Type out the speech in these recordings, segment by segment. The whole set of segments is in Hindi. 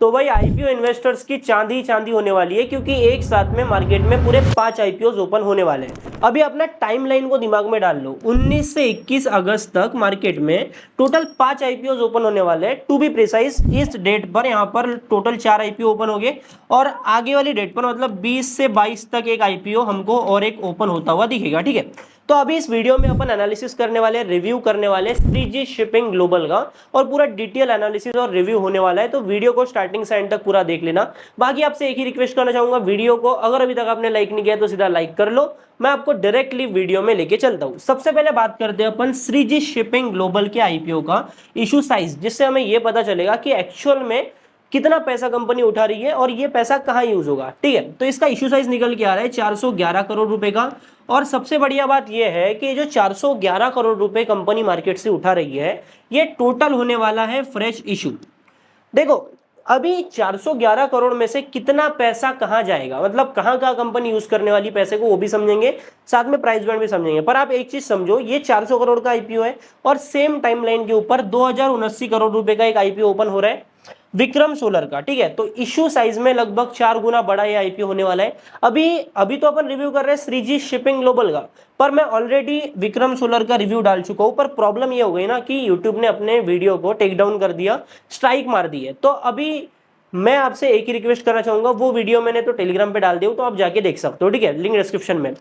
तो भाई आईपीओ इन्वेस्टर्स की चांदी चांदी होने वाली है, क्योंकि एक साथ में मार्केट में पूरे 5 आईपीओ ओपन होने वाले हैं। अभी अपना टाइमलाइन को दिमाग में डाल लो, 19 से 21 अगस्त तक मार्केट में टोटल 5 आईपीओ ओपन होने वाले हैं। टू बी प्रिसाइज इस डेट पर यहाँ पर टोटल 4 आईपीओ ओपन हो गए, और आगे वाली डेट पर मतलब 20 से 22 तक एक आईपीओ हमको और एक ओपन होता हुआ दिखेगा। ठीक है, तो अभी इस वीडियो में अपन एनालिसिस करने वाले हैं, रिव्यू करने वाले हैं 3G शिपिंग ग्लोबल का, और पूरा डिटेल एनालिसिस और रिव्यू होने वाला है। तो वीडियो को स्टार्टिंग से एंड तक पूरा देख लेना। बाकी आपसे एक ही रिक्वेस्ट करना चाहूंगा, वीडियो को अगर अभी तक आपने लाइक नहीं किया तो सीधा लाइक कर लो। मैं आपको डायरेक्टली वीडियो में लेके चलता हूं। सबसे पहले बात करते हैं अपन 3G शिपिंग ग्लोबल के आईपीओ का इशू साइज, जिससे हमें यह पता चलेगा कि एक्चुअल में कितना पैसा कंपनी उठा रही है और ये पैसा कहां यूज होगा। ठीक है, तो इसका इशू साइज निकल के आ रहा है 411 करोड़ रुपए का। और सबसे बढ़िया बात यह है कि जो 411 करोड़ रुपए कंपनी मार्केट से उठा रही है, ये टोटल होने वाला है फ्रेश इशू। देखो, अभी 411 करोड़ में से कितना पैसा कहां जाएगा, मतलब कहां कहां कंपनी यूज करने वाली पैसे को, वो भी समझेंगे, साथ में प्राइस बैंड भी समझेंगे। पर आप एक चीज समझो, ये 400 करोड़ का आईपीओ है, और सेम टाइमलाइन के ऊपर 2079 करोड़ रुपए का एक आईपीओ ओपन हो रहा है विक्रम सोलर का। ठीक है, तो इशू साइज में लगभग 4 गुना बड़ा ये आईपीओ होने वाला है। अभी अभी तो अपन रिव्यू कर रहे हैं 3G शिपिंग ग्लोबल का, पर मैं ऑलरेडी विक्रम सोलर का रिव्यू डाल चुका हूं। पर प्रॉब्लम ये हो गई ना कि यूट्यूब ने अपने वीडियो को टेक डाउन कर दिया, स्ट्राइक मार दी है। तो अभी मैं आपसे एक ही रिक्वेस्ट करना चाहूंगा, वो वीडियो मैंने तो टेलीग्राम पे डाल दी, तो आप जाके देख सकते हो। ठीक है, लिंक डिस्क्रिप्शन में।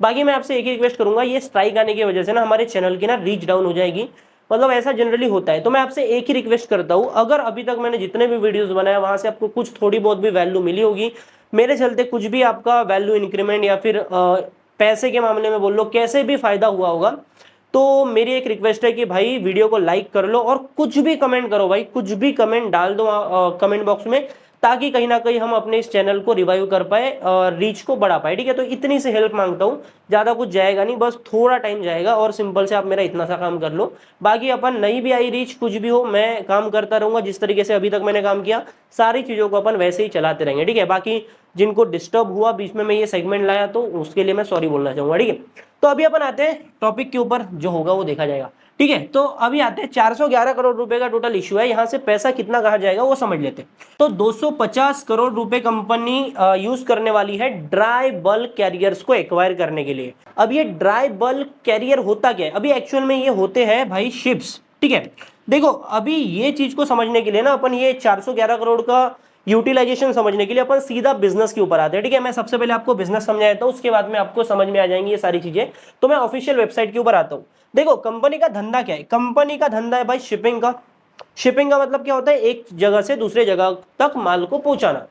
बाकी मैं आपसे एक ही रिक्वेस्ट करूंगा, ये स्ट्राइक आने की वजह से ना हमारे चैनल की ना रीच डाउन हो जाएगी, मतलब ऐसा जनरली होता है। तो मैं आपसे एक ही रिक्वेस्ट करता हूं, अगर अभी तक मैंने जितने भी वीडियोस बनाए वहां से आपको कुछ थोड़ी बहुत भी वैल्यू मिली होगी, मेरे चलते कुछ भी आपका वैल्यू इंक्रीमेंट या फिर पैसे के मामले में बोल लो, कैसे भी फायदा हुआ होगा, तो मेरी एक रिक्वेस्ट है कि भाई वीडियो को लाइक कर लो और कुछ भी कमेंट करो भाई, कुछ भी कमेंट डाल दो कमेंट बॉक्स में, ताकि कहीं ना कहीं हम अपने इस चैनल को रिवाइव कर पाए और रीच को बढ़ा पाए। ठीक है, तो इतनी सी हेल्प मांगता हूँ, ज्यादा कुछ जाएगा नहीं, बस थोड़ा टाइम जाएगा, और सिंपल से आप मेरा इतना सा काम कर लो। बाकी अपन नहीं भी आई रीच, कुछ भी हो, मैं काम करता रहूंगा जिस तरीके से अभी तक मैंने काम किया, सारी चीजों को अपन वैसे ही चलाते रहेंगे। ठीक है, बाकी जिनको डिस्टर्ब हुआ बीच में मैं ये सेगमेंट लाया, तो उसके लिए मैं सॉरी बोलना चाहूंगा। ठीक है, तो अभी अपन आते हैं टॉपिक के ऊपर, जो होगा वो देखा जाएगा। ठीक है, तो अभी आते हैं 411 करोड़ रुपए का टोटल इशू है, यहां से पैसा कितना कहा जाएगा वो समझ लेते हैं। तो 250 करोड़ रुपए कंपनी यूज करने वाली है ड्राई बल्क कैरियर्स को एक्वायर करने के लिए। अब ये ड्राई बल्क कैरियर होता क्या है, अभी एक्चुअल में ये होते हैं भाई शिप्स। ठीक है, देखो अभी ये चीज को समझने के लिए ना अपन ये 411 करोड़ का यूटिलाइजेशन समझने के लिए अपन सीधा बिजनेस के ऊपर आते हैं। ठीक है, मैं सबसे पहले आपको बिजनेस समझा देता हूं, उसके बाद में आपको समझ में आ जाएंगी ये सारी चीजें। तो मैं ऑफिशियल वेबसाइट के ऊपर आता हूं। देखो कंपनी का धंधा क्या है, कंपनी का धंधा है भाई शिपिंग का। शिपिंग का मतलब क्या होता है, एक जगह से दूसरे जगह तक माल को पहुंचाना।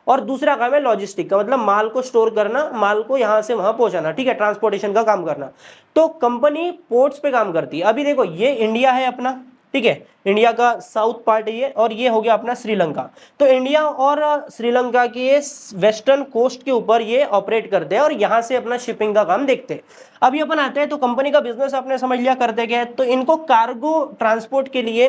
और दूसरा काम है लॉजिस्टिक का, मतलब माल को स्टोर करना, माल को यहां से वहां पहुंचाना। ठीक है, ट्रांसपोर्टेशन का काम करना। तो कंपनी पोर्ट्स पे काम करती है। अभी देखो ये इंडिया है अपना, ठीक है, इंडिया का साउथ पार्ट है ये, और ये हो गया अपना श्रीलंका। तो इंडिया और श्रीलंका की ये वेस्टर्न कोस्ट के ऊपर ये ऑपरेट करते हैं, और यहां से अपना शिपिंग का काम देखते हैं। अभी अपन आते हैं, तो कंपनी का बिजनेस आपने समझ लिया करते क्या है। तो इनको कार्गो ट्रांसपोर्ट के लिए,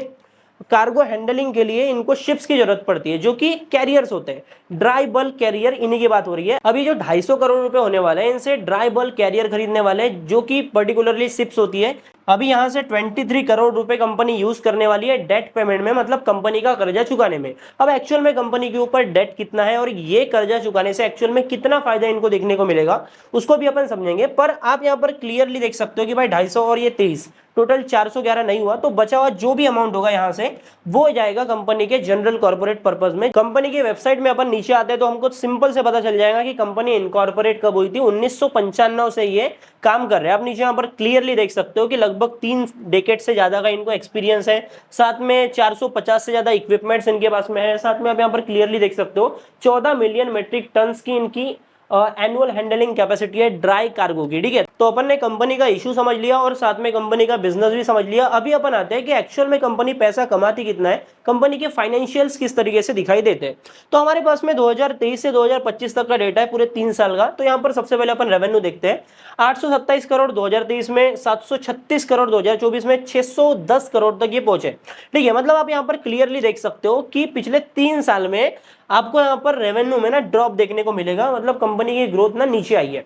कार्गो हैंडलिंग के लिए इनको शिप्स की जरूरत पड़ती है, जो कि कैरियर्स होते हैं। ड्राई बल्क कैरियर इन्हीं की बात हो रही है। अभी जो 250 करोड़ रुपए होने वाले हैं, इनसे ड्राई बल्क कैरियर खरीदने वाले हैं, जो कि पर्टिकुलरली शिप्स होती है। अभी यहां से 23 करोड़ रुपए कंपनी यूज करने वाली है डेट पेमेंट में, मतलब कंपनी का कर्जा चुकाने में। अब एक्चुअल में कंपनी के ऊपर डेट कितना है, और ये कर्जा चुकाने से एक्चुअल में कितना फायदा इनको देखने को मिलेगा, उसको भी अपन समझेंगे। पर आप यहां पर क्लियरली देख सकते हो कि भाई 250 और ये 23, टोटल 411 नहीं हुआ, तो बचा हुआ जो भी अमाउंट होगा यहां से, वो जाएगा कंपनी के जनरल कॉर्पोरेट पर्पस में। कंपनी के वेबसाइट में अपन नीचे आते हैं, तो हमको सिंपल से पता चल जाएगा कि कंपनी इनकॉर्पोरेट कब हुई थी। 1995 से ये काम कर रहे हैं। आप नीचे यहाँ पर क्लियरली देख सकते हो कि लगभग 3 डेकेड से ज्यादा का इनको एक्सपीरियंस है, साथ में 450 से ज्यादा इक्विपमेंट्स इनके पास में है। साथ में आप यहाँ पर क्लियरली देख सकते हो 14 मिलियन मेट्रिक टन की इनकी एनुअल हैंडलिंग कैपेसिटी है ड्राई कार्गो की। ठीक है, तो अपन ने कंपनी का इशू समझ लिया, और साथ में कंपनी का बिजनेस भी समझ लिया। अभी अपन आते हैं कि एक्चुअल में कंपनी पैसा कमाती कितना है, कंपनी के फाइनेंशियल्स किस तरीके से दिखाई देते हैं। तो हमारे पास में 2023 से 2025 तक का डेटा है, पूरे 3 साल का। तो यहाँ पर सबसे पहले अपन रेवेन्यू देखते हैं। 827 करोड़ 2023 में, 736 करोड़ 2024 में, 610 करोड़ तक ये पहुंचे। ठीक है, मतलब आप यहाँ पर क्लियरली देख सकते हो कि पिछले 3 साल में आपको यहाँ पर रेवेन्यू में ना ड्रॉप देखने को मिलेगा, मतलब कंपनी की ग्रोथ ना नीचे आई है।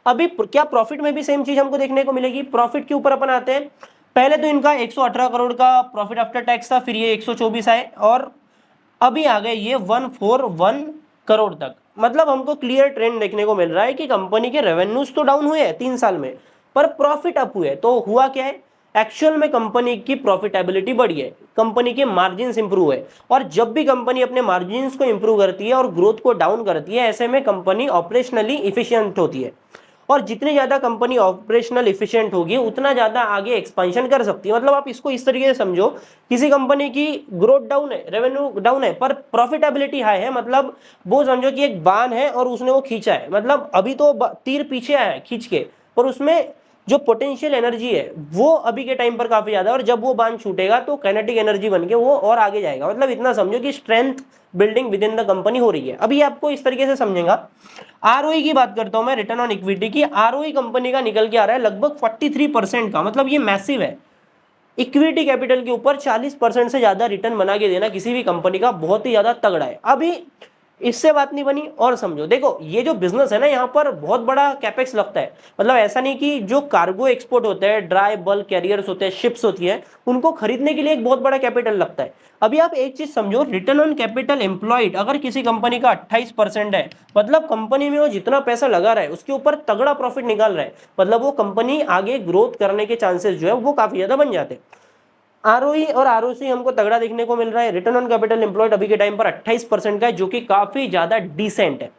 अभी क्या प्रॉफिट में भी सेम चीज हमको देखने को मिलेगी। प्रॉफिट के ऊपर अपन आते हैं। पहले तो इनका 118 करोड़ का प्रॉफिट आफ्टर टैक्स था, फिर ये 124 आए, और अभी आ गए ये 141 करोड़ तक। मतलब हमको क्लियर ट्रेंड देखने को मिल रहा है कि कंपनी के रेवेन्यूज तो डाउन हुए हैं 3 साल में, पर प्रॉफिट अप हुए। तो हुआ क्या है, एक्चुअल में कंपनी की प्रॉफिटेबिलिटी बढ़ी है, कंपनी के मार्जिन इंप्रूव हुए। और जब भी कंपनी अपने मार्जिन को इंप्रूव करती है और ग्रोथ को डाउन करती है, ऐसे में कंपनी ऑपरेशनली इफिशियंट होती है। और जितनी ज्यादा कंपनी ऑपरेशनल इफिशिएंट होगी उतना ज्यादा आगे एक्सपेंशन कर सकती है। मतलब आप इसको इस तरीके से समझो, किसी कंपनी की ग्रोथ डाउन है, रेवेन्यू डाउन है, पर प्रॉफिटेबिलिटी हाई है। मतलब वो समझो कि एक बाण है और उसने वो खींचा है, मतलब अभी तो तीर पीछे आया है खींच के, पर उसमें जो पोटेंशियल एनर्जी है वो अभी के टाइम पर काफी ज्यादा है। और जब वो बांध छूटेगा तो काइनेटिक एनर्जी बन के वो और आगे जाएगा। मतलब इतना समझो कि strength building with in the company हो रही है। अभी आपको इस तरीके से समझेगा। आरओई की बात करता हूं मैं, रिटर्न ऑन इक्विटी की। आरओई कंपनी का निकल के आ रहा है लगभग 43% का। मतलब ये मैसिव है। इक्विटी कैपिटल के ऊपर 40% से ज्यादा रिटर्न बना के देना किसी भी कंपनी का बहुत ही ज्यादा तगड़ा है। अभी इससे बात नहीं बनी, और समझो, देखो ये जो बिजनेस है ना, यहाँ पर बहुत बड़ा कैपेक्स लगता है। मतलब ऐसा नहीं कि जो कार्गो एक्सपोर्ट होते हैं, ड्राई बल्क कैरियर्स होते हैं, शिप्स होती है, उनको खरीदने के लिए एक बहुत बड़ा कैपिटल लगता है। अभी आप एक चीज समझो, रिटर्न ऑन कैपिटल एम्प्लॉयड अगर किसी कंपनी का 28% है, मतलब कंपनी में वो जितना पैसा लगा रहा है उसके ऊपर तगड़ा प्रॉफिट निकाल रहा है। मतलब वो कंपनी आगे ग्रोथ करने के चांसेस जो है वो काफी ज्यादा बन जाते हैं। आरओई और आरओसी हमको तगड़ा देखने को मिल रहा है। रिटर्न ऑन कैपिटल एम्प्लॉयड अभी के टाइम पर 28% का है, जो कि काफी ज्यादा डिसेंट है।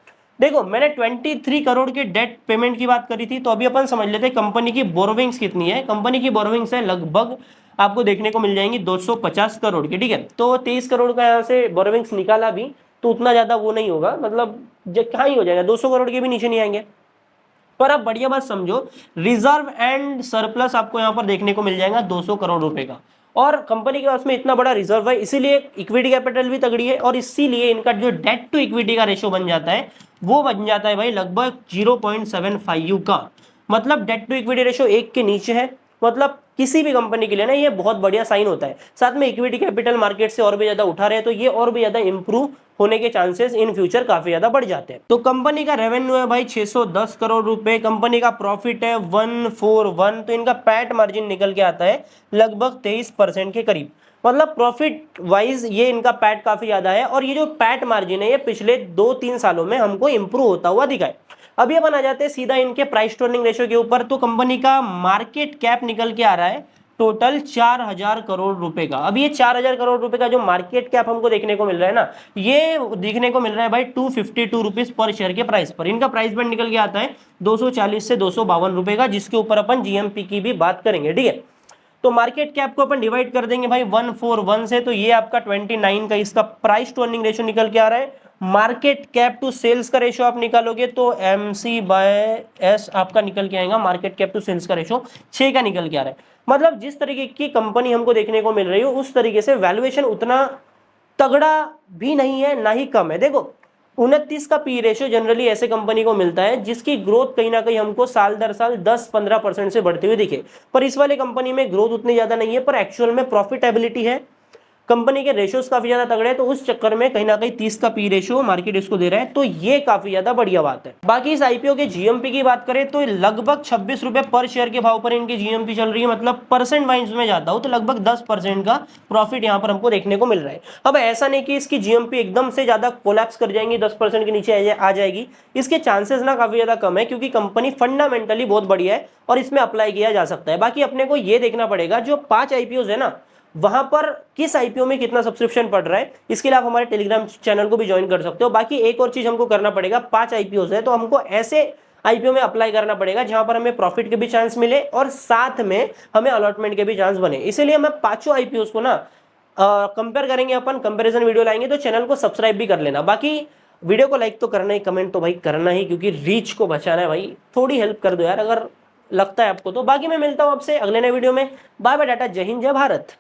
देखो मैंने 23 करोड़ के डेट पेमेंट की बात करी थी, तो अभी अपन समझ लेते हैं कंपनी की बोरोविंग्स कितनी है। कंपनी की बोरोविंग्स है लगभग आपको देखने को मिल जाएंगी 250 करोड़ की। ठीक है, तो 23 करोड़ का यहाँ से बोरोविंग्स निकाला भी तो उतना ज्यादा वो नहीं होगा, मतलब कहाँ ही हो जाएगा, 200 करोड़ के भी नीचे नहीं आएंगे। पर आप बढ़िया बात समझो, रिजर्व एंड सरप्लस आपको यहां पर देखने को मिल जाएगा 200 करोड़ रुपए का। और कंपनी के पास में इतना बड़ा रिजर्व है, इसीलिए इक्विटी कैपिटल भी तगड़ी है, और इसीलिए इनका जो डेट टू इक्विटी का रेशियो बन जाता है वो बन जाता है भाई लगभग 0.75 का। मतलब डेट टू इक्विटी रेशियो 1 के नीचे है। मतलब किसी भी कंपनी के लिए ना ये बहुत बढ़िया साइन होता है। साथ में इक्विटी कैपिटल मार्केट से और भी ज्यादा उठा रहे हैं, तो ये और भी ज्यादा इंप्रूव होने के चांसेस इन फ्यूचर काफी ज्यादा बढ़ जाते हैं। तो कंपनी का रेवेन्यू है भाई 610 करोड़ रुपए, कंपनी का प्रॉफिट है 141, तो इनका पैट मार्जिन निकल के आता है लगभग 23% के करीब। मतलब प्रॉफिट वाइज ये इनका पैट काफी ज्यादा है, और ये जो पैट मार्जिन है ये पिछले 2-3 सालों में हमको इंप्रूव होता हुआ दिखा है। अभी अपन आ जाते हैं सीधा इनके प्राइस टू अर्निंग रेशियो के ऊपर। तो कंपनी का मार्केट कैप निकल के आ रहा है टोटल 4000 करोड़ रुपए का। अब ये 4000 करोड़ रुपए का जो मार्केट कैप हमको देखने को मिल रहा है ना, ये देखने को मिल रहा है भाई 252 रुपीज पर शेयर के प्राइस पर। इनका प्राइस बैंड निकल के आता है 240 से 252 रुपए का, जिसके ऊपर अपन जीएमपी की भी बात करेंगे। ठीक है, तो मार्केट कैप को अपन डिवाइड कर देंगे भाई 141 से, तो ये आपका 29 का इसका प्राइस टू अर्निंग रेशियो निकल के आ रहा है। मार्केट कैप टू सेल्स का रेशियो आप निकालोगे तो MC/S आपका निकल के आएगा, मार्केट कैप टू सेल्स का रेशियो 6 का निकल के आ रहा है। मतलब जिस तरीके की कंपनी हमको देखने को मिल रही है उस तरीके से वैल्यूएशन उतना तगड़ा भी नहीं है ना ही कम है। देखो 29 का पी रेशियो जनरली ऐसे कंपनी को मिलता है जिसकी ग्रोथ कहीं ना कहीं हमको साल दर साल 10-15% से बढ़ती हुई दिखे, पर इस वाले कंपनी में ग्रोथ उतनी ज्यादा नहीं है, पर एक्चुअल में प्रॉफिटेबिलिटी है, कंपनी के रेशियोज काफी ज्यादा तगड़े हैं। तो उस चक्कर में कहीं ना कहीं 30 का पी रेशियो मार्केट इसको दे रहा है, तो ये काफी ज्यादा बढ़िया बात है। बाकी इस आईपीओ के जीएमपी की बात करें तो लगभग 26 रुपए पर शेयर के भाव पर इनकी जीएमपी चल रही है। मतलब परसेंट वाइज में जाता हूं तो लगभग 10% का प्रॉफिट यहाँ पर हमको देखने को मिल रहा है। अब ऐसा नहीं कि इसकी जीएमपी एकदम से ज्यादा कोलैप्स कर जाएंगी, 10% के नीचे आ जाएगी, इसके चांसेस ना काफी ज्यादा कम है, क्योंकि कंपनी फंडामेंटली बहुत बढ़िया है और इसमें अप्लाई किया जा सकता है। बाकी अपने को ये देखना पड़ेगा जो 5 आईपीओ है ना, वहां पर किस आईपीओ में कितना सब्सक्रिप्शन पड़ रहा है, इसके लिए आप हमारे टेलीग्राम चैनल को भी ज्वाइन कर सकते हो। बाकी एक और चीज हमको करना पड़ेगा, 5 आईपीओ है तो हमको ऐसे आईपीओ में अप्लाई करना पड़ेगा जहां पर हमें प्रॉफिट के भी चांस मिले और साथ में हमें अलॉटमेंट के भी चांस बने। इसीलिए मैं 5 आईपीओ को ना कंपेयर करेंगे, अपन कंपेरिजन वीडियो लाएंगे, तो चैनल को सब्सक्राइब भी कर लेना। बाकी वीडियो को लाइक तो करना ही, कमेंट तो भाई करना ही, क्योंकि रीच को बचाना है भाई। थोड़ी हेल्प कर दो यार अगर लगता है आपको तो। बाकी मैं मिलता हूं आपसे अगले नए वीडियो में। बाय बाय, टाटा, जय हिंद, जय भारत।